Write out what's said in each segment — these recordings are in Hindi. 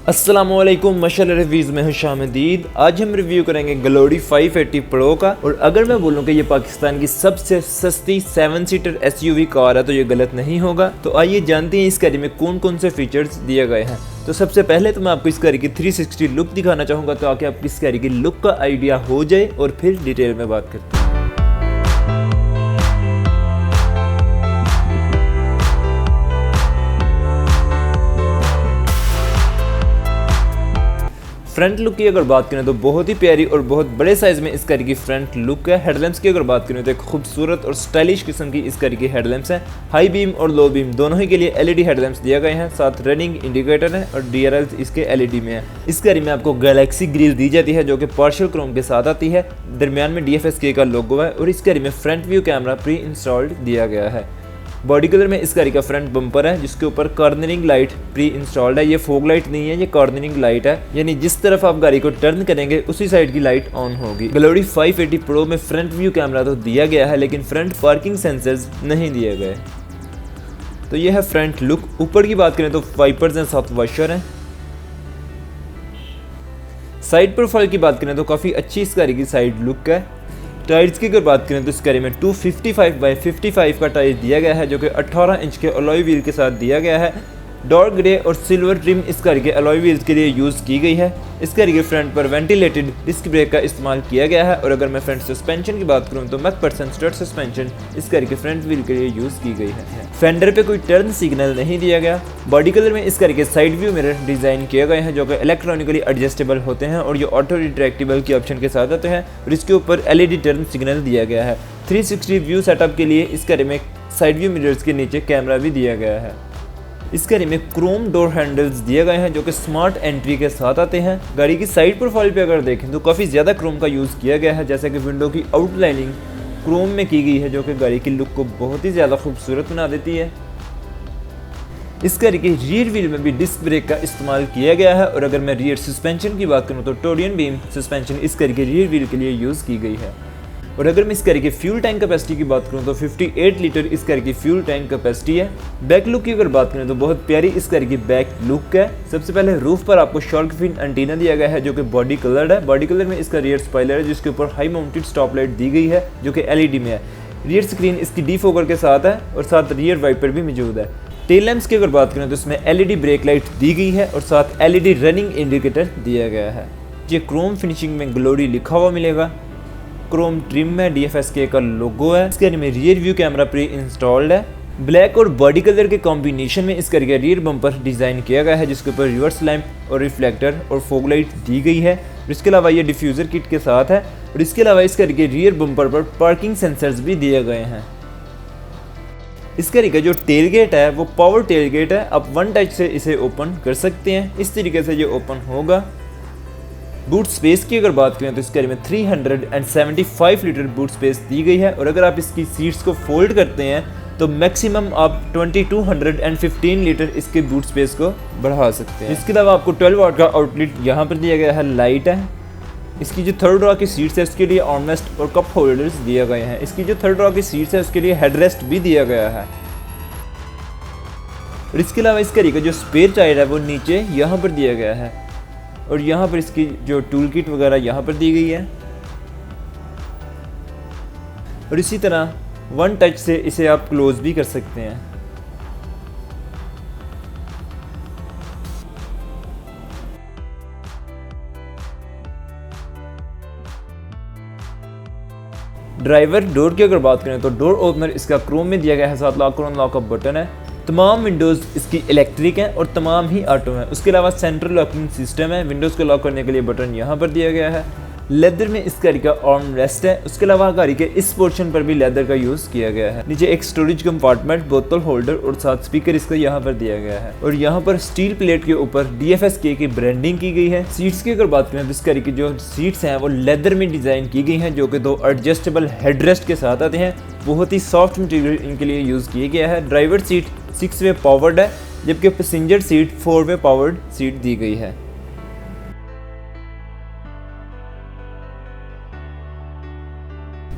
अस्सलामुअलैकुम माशाअल्लाह रिव्यूज़ में हूं शामदीद। आज हम रिव्यू करेंगे ग्लोरी 580 प्रो का। और अगर मैं बोलूं कि ये पाकिस्तान की सबसे सस्ती 7 सीटर SUV कार है तो ये गलत नहीं होगा। तो आइए जानते हैं इस गाड़ी में कौन कौन से फीचर्स दिए गए हैं। तो सबसे पहले तो मैं आपको इस गाड़ी की 360 लुक दिखाना चाहूँगा ताकि आपको इस गाड़ी की लुक का आइडिया हो जाए और फिर डिटेल में बात करते हैं। फ्रंट लुक की अगर बात करें तो बहुत ही प्यारी और बहुत बड़े साइज में इस गाड़ी की फ्रंट लुक है। हेडलैम्प्स की अगर बात करें तो एक खूबसूरत और स्टाइलिश किस्म की इस गाड़ी की हेडलैम्प्स है। हाई बीम और लो बीम दोनों ही के लिए LED हेडलैम्प्स दिए गए हैं, साथ रनिंग इंडिकेटर है और DRL इसके LED में है। इस गाड़ी में आपको गैलेक्सी ग्रिल दी जाती है जो कि पार्शियल क्रोम के साथ आती है। दरमियान में DFSK का लोगो है और इस गाड़ी में front view camera pre installed दिया गया है। बॉडी कलर में इस गाड़ी का फ्रंट बम्पर है जिसके ऊपर कॉर्नरिंग लाइट प्री इंस्टॉल्ड है। ये फॉग लाइट नहीं है, ये कॉर्नरिंग लाइट है, यानी जिस तरफ आप गाड़ी को टर्न करेंगे उसी साइड की लाइट ऑन होगी। ग्लोरी 580 प्रो में फ्रंट व्यू कैमरा तो दिया गया है लेकिन फ्रंट पार्किंग सेंसर्स नहीं दिए गए। तो ये है फ्रंट लुक। ऊपर की बात करें तो वाइपर्स हैं, साथ वॉशर हैं। साइड प्रोफाइल की बात करें तो काफ़ी अच्छी इस गाड़ी की साइड लुक है। टायर्स की अगर बात करें तो इस गाड़ी में 255/55 का टायर दिया गया है जो कि 18 इंच के अलॉय व्हील के साथ दिया गया है। डार्क ग्रे और सिल्वर ट्रिम इस गाड़ी के अलॉय व्हील्स के लिए यूज़ की गई है। इस गाड़ी के फ्रंट पर वेंटिलेटेड डिस्क ब्रेक का इस्तेमाल किया गया है। और अगर मैं फ्रंट सस्पेंशन की बात करूं तो मैकफरसन स्टड सस्पेंशन इस गाड़ी के फ्रंट व्हील के लिए यूज़ की गई है। फेंडर पे कोई टर्न सिग्नल नहीं दिया गया। बॉडी कलर में इस गाड़ी के साइड व्यू मिरर डिज़ाइन किए गए हैं जो कि इलेक्ट्रॉनिकली एडजस्टेबल होते हैं और ये ऑटो रिट्रैक्टेबल के ऑप्शन के साथ आते हैं। और इसके ऊपर LED टर्न सिग्नल दिया गया है। 360 व्यू सेटअप के लिए इस गाड़ी में साइड व्यू मिरर्स के नीचे कैमरा भी दिया गया है। इस गाड़ी में क्रोम डोर हैंडल्स दिए गए हैं जो कि स्मार्ट एंट्री के साथ आते हैं। गाड़ी की साइड प्रोफाइल पे अगर देखें तो काफ़ी ज़्यादा क्रोम का यूज़ किया गया है, जैसे कि विंडो की आउटलाइनिंग क्रोम में की गई है जो कि गाड़ी की लुक को बहुत ही ज़्यादा खूबसूरत बना देती है। इस गाड़ी के रियर व्हील में भी डिस्क ब्रेक का इस्तेमाल किया गया है। और अगर मैं रियर सस्पेंशन की बात करूँ तो टोरियन बीम सस्पेंशन इस गाड़ी के रियर व्हील के लिए यूज़ की गई है। और अगर मैं इस गाड़ी की फ्यूल टैंक कैपेसिटी की बात करूं तो 58 लीटर इस गाड़ी की फ्यूल टैंक कैपेसिटी है। बैक लुक की अगर बात करें तो बहुत प्यारी इस गाड़ी की बैक लुक है। सबसे पहले रूफ पर आपको शार्क फिन एंटीना दिया गया है जो कि बॉडी कलर्ड है। बॉडी कलर में इसका रियर स्पॉइलर है जिसके ऊपर हाई माउंटेड स्टॉप लाइट दी गई है जो कि LED में है। रियर स्क्रीन इसकी डिफोकर के साथ है और साथ रियर वाइपर भी मौजूद है। टेल लैंप्स की अगर बात करें तो इसमें LED ब्रेक लाइट दी गई है और साथ LED रनिंग इंडिकेटर दिया गया है। ये क्रोम फिनिशिंग में ग्लोरी लिखा हुआ मिलेगा। क्रोम ट्रिम में DFSK का लोगो है। इस गाड़ी में rear view camera pre installed है। ब्लैक और बॉडी कलर के कॉम्बिनेशन में इस गाड़ी का रियर बम्पर डिज़ाइन किया गया है जिसके ऊपर रिवर्स लैंप और रिफ्लेक्टर और फॉग लाइट दी गई है। इसके अलावा ये डिफ्यूज़र किट के साथ है। और इसके अलावा इस गाड़ी के रियर बम्पर पर पार्किंग सेंसर्स भी दिए गए हैं। इस गाड़ी का जो टेल गेट है वो पावर टेल गेट है। आप वन टच से इसे ओपन कर सकते हैं। इस तरीके से ये ओपन होगा। बूट स्पेस की अगर बात करें तो इस गाड़ी में 375 लीटर बूट स्पेस दी गई है। और अगर आप इसकी सीट्स को फोल्ड करते हैं तो मैक्सिमम आप 2215 लीटर इसके बूट स्पेस को बढ़ा सकते हैं। इसके अलावा आपको 12 वाट का आउटलेट यहाँ पर दिया गया है, लाइट है। इसकी जो थर्ड रॉ की सीट्स है उसके लिए आर्मरेस्ट और कप होल्डर्स दिए गए हैं। इसकी जो थर्ड रॉ की सीट्स है उसके लिए हेडरेस्ट भी दिया गया है। और इसके अलावा इस गाड़ी का जो स्पेयर टायर है वो नीचे यहाँ पर दिया गया है। और यहाँ पर इसकी जो टूल किट वगैरह यहाँ पर दी गई है। और इसी तरह वन टच से इसे आप क्लोज भी कर सकते हैं। ड्राइवर डोर की अगर बात करें तो डोर ओपनर इसका क्रोम में दिया गया है, साथ लॉक और अनलॉक का बटन है। तमाम विंडोज़ इसकी इलेक्ट्रिक हैं और तमाम ही ऑटो हैं। उसके अलावा सेंट्रल लॉकिंग सिस्टम है। विंडोज़ को लॉक करने के लिए बटन यहाँ पर दिया गया है। लेदर में इस गाड़ी का आर्म रेस्ट है। उसके अलावा गाड़ी के इस पोर्शन पर भी लेदर का यूज़ किया गया है। नीचे एक स्टोरेज कंपार्टमेंट, बोतल होल्डर और साथ स्पीकर इसका यहाँ पर दिया गया है। और यहाँ पर स्टील प्लेट के ऊपर DFSK की ब्रांडिंग की गई है। सीट्स की अगर बात करें तो इस गाड़ी की जो सीट्स हैं वो लेदर में डिज़ाइन की गई हैं जो कि 2 एडजस्टेबल हेडरेस्ट के साथ आते हैं। बहुत ही सॉफ्ट मटेरियल इनके लिए यूज़ किया गया है। ड्राइवर सीट 6 वे पावर्ड है जबकि पैसेंजर सीट 4 वे पावर्ड सीट दी गई है।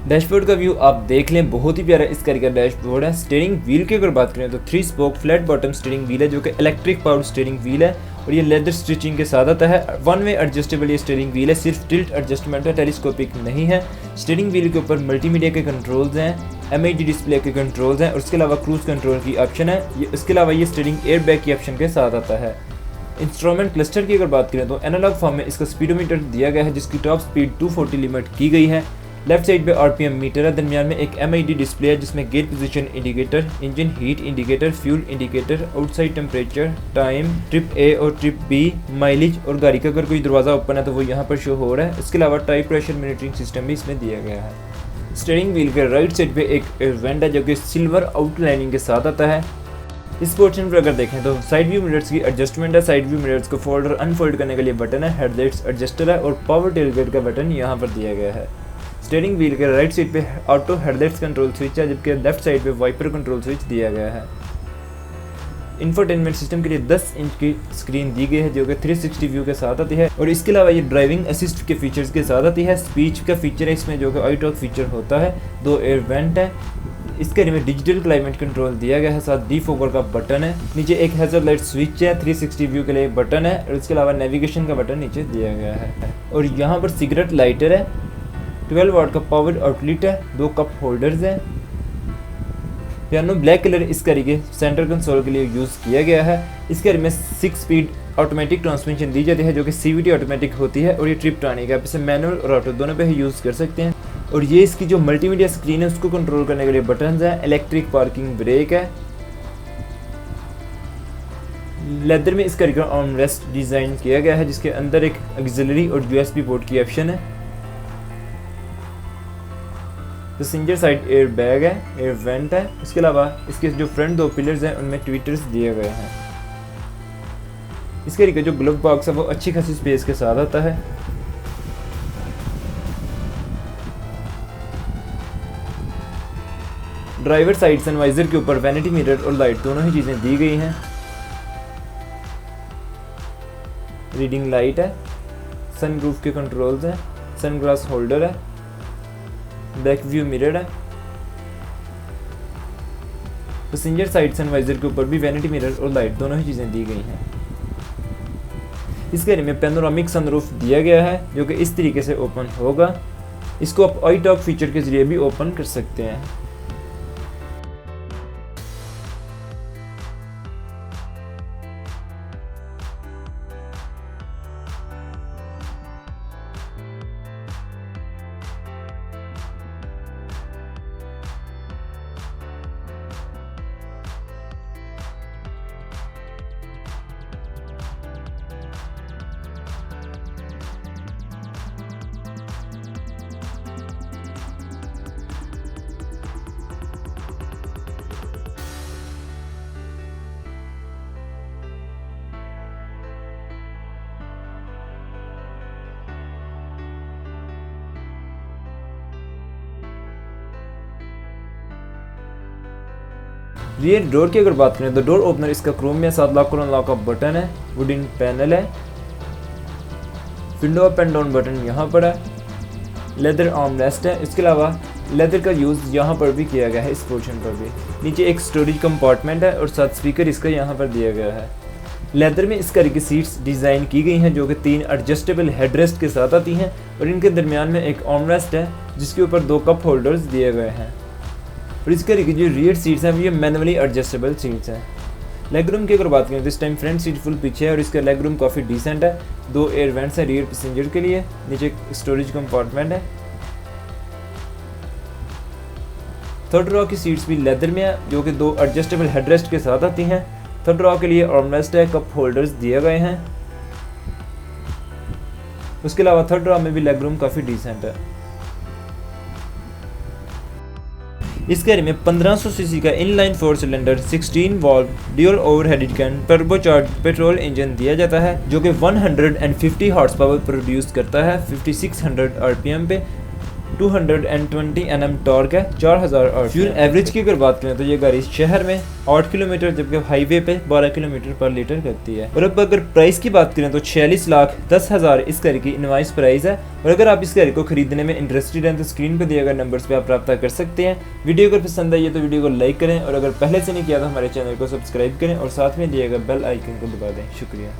डैशबोर्ड का व्यू आप देख लें, बहुत ही प्यारा इस गाड़ी का डैशबोर्ड है। स्टीयरिंग व्हील की अगर बात करें तो 3 spoke flat bottom steering wheel है जो कि इलेक्ट्रिक पावर्ड स्टीयरिंग व्हील है। और ये लेदर स्टिचिंग के साथ आता है। वन वे एडजस्टेबल ये स्टीयरिंग व्हील है, सिर्फ टिल्ट एडजस्टमेंट है, टेलीस्कोपिक नहीं है। स्टीयरिंग व्हील के ऊपर मल्टीमीडिया के कंट्रोल्स हैं, MID डिस्प्ले के कंट्रोल्स हैं और उसके अलावा क्रूज कंट्रोल की ऑप्शन है। इसके अलावा ये स्टीयरिंग एयर बैग की ऑप्शन के साथ आता है। इंस्ट्रूमेंट क्लस्टर की अगर बात करें तो एनालॉग फॉर्म में इसका स्पीडोमीटर दिया गया है जिसकी टॉप स्पीड 240 लिमिट की गई है। लेफ्ट साइड पे RPM मीटर है, दरमियान में एक MID डिस्प्ले है जिसमें gear position indicator, engine heat indicator, fuel indicator, outside temperature, time, trip A और ट्रिप B, माइलेज और गाड़ी का अगर कोई दरवाज़ा ओपन है तो वो यहाँ पर शो हो रहा है। इसके अलावा टायर प्रेशर मॉनिटरिंग सिस्टम भी इसमें दिया गया है। स्टीयरिंग व्हील के राइट साइड पे एक वेंट है जो कि सिल्वर आउटलाइनिंग के साथ आता है। इस पोर्शन पर अगर देखें तो साइड व्यू मिरर्स की एडजस्टमेंट है। साइड व्यू मिरर्स को फोल्ड और अनफोल्ड करने के लिए बटन है। हेडलाइट्स एडजस्टर है और पावर टेलगेट का बटन यहाँ पर दिया गया है। स्टीयरिंग व्हील के राइट साइड पे ऑटो हेडलाइट्स कंट्रोल स्विच है जबकि लेफ्ट साइड पे वाइपर कंट्रोल स्विच दिया गया है। इंफोटेनमेंट सिस्टम के लिए 10 इंच की स्क्रीन दी गई है जो कि 360 व्यू के साथ आती है और इसके अलावा ये ड्राइविंग असिस्ट के फीचर्स के साथ आती है। स्पीच का फीचर है इसमें जो कि आई टॉक फीचर होता है। 2 एयर वेंट है। इसके में डिजिटल क्लाइमेट कंट्रोल दिया गया है, साथ डिफोगर का बटन है। नीचे एक हैजर्ड लाइट स्विच है, 360 व्यू के लिए बटन है और इसके अलावा नेविगेशन का बटन नीचे दिया गया है। और यहाँ पर सिगरेट लाइटर है, 12 वाट का पावर आउटलेट है, 2 कप होल्डर्स हैं। पियानो ब्लैक कलर इस गाड़ी के सेंटर कंसोल के लिए यूज़ किया गया है। इस गाड़ी में 6 स्पीड ऑटोमेटिक ट्रांसमिशन दी जाती है जो कि CVT ऑटोमेटिक होती है और ये ट्रिपटॉनिक है। आप इसे मैनुअल और ऑटो दोनों पे ही यूज़ कर सकते हैं। और ये इसकी जो मल्टीमीडिया स्क्रीन है उसको कंट्रोल करने के लिए बटन्स हैं। इलेक्ट्रिक पार्किंग ब्रेक है। लेदर में इस गाड़ी का आर्मरेस्ट डिज़ाइन किया गया है जिसके अंदर एक ऑक्सिलरी और USB पोर्ट की ऑप्शन है। पैसेंजर साइड एयर बैग है, एयर वेंट है। इसके अलावा इसके जो फ्रंट 2 पिलर्स हैं उनमें ट्विटर्स दिए गए हैं। इस गाड़ी का जो ग्लव बॉक्स है वो अच्छी खासी स्पेस के साथ आता है। ड्राइवर साइड सनवाइजर के ऊपर वैनिटी मिरर और लाइट दोनों ही चीज़ें दी गई हैं। रीडिंग लाइट है, सनरूफ के कंट्रोल्स हैं, सनग्लास होल्डर है, बैक व्यू मिरर है। पैसेंजर साइड सनवाइजर के ऊपर भी वैनिटी मिरर और लाइट दोनों ही चीज़ें दी गई हैं। इस गाड़ी में पैनोरामिक सनरूफ दिया गया है जो कि इस तरीके से ओपन होगा। इसको आप आई टॉक फीचर के जरिए भी ओपन कर सकते हैं। रियर डोर की अगर बात करें तो डोर ओपनर इसका क्रोम में 7 लॉक और अनलॉक का बटन है। वुडन पैनल है। Window up and down button यहाँ पर है। लेदर आर्म रेस्ट है। इसके अलावा लेदर का यूज़ यहाँ पर भी किया गया है, इस पोर्शन पर भी। नीचे एक स्टोरेज कंपार्टमेंट है और 7 स्पीकर इसका यहाँ पर दिया गया है। लेदर में इस तरह की सीट्स डिज़ाइन की गई हैं जो कि 3 एडजस्टेबल हेडरेस्ट के साथ आती हैं और इनके दरमियान में एक आर्म रेस्ट है जिसके ऊपर 2 कप होल्डर्स दिए गए हैं। और इस तरह की जो रियर सीट्स हैं ये मैनुअली एडजस्टेबल सीट्स हैं। लेग रूम की अगर बात करें तो इस टाइम फ्रंट सीट फुल पीछे है और इसका लेग रूम काफ़ी डिसेंट है। 2 एयर वेंट्स हैं रियर पैसेंजर के लिए। नीचे स्टोरेज कंपार्टमेंट है। थर्ड रॉ की सीट्स भी लेदर में है जो कि 2 एडजस्टेबल हेडरेस्ट के साथ आती हैं। थर्ड रॉ के लिए आर्मरेस्ट है, कप होल्डर्स दिए गए हैं। उसके अलावा थर्ड रॉ में भी लेग रूम काफ़ी डिसेंट है। इस गाड़ी में 1500 सीसी का inline 4 cylinder 16 valve dual overhead can turbocharge petrol engine दिया जाता है जो कि 150 हॉर्स पावर प्रोड्यूस करता है 5600 आरपीएम पे। 220 Nm टॉर्क है, 4000 और फ्यूल एवरेज की अगर बात करें तो ये गाड़ी शहर में 8 किलोमीटर जबकि हाईवे पे 12 किलोमीटर पर लीटर करती है। और अब अगर प्राइस की बात करें तो 46,10,000 इस गाड़ी की इनवाइस प्राइस है। और अगर आप इस गाड़ी को खरीदने में इंटरेस्टेड हैं तो स्क्रीन पर दिए गए नंबर्स पे आप रब्ता कर सकते हैं। वीडियो अगर पसंद आई है तो वीडियो को लाइक करें और अगर पहले से नहीं किया तो हमारे चैनल को सब्सक्राइब करें और साथ में दिए गए बेल आइकन को दबा दें। शुक्रिया।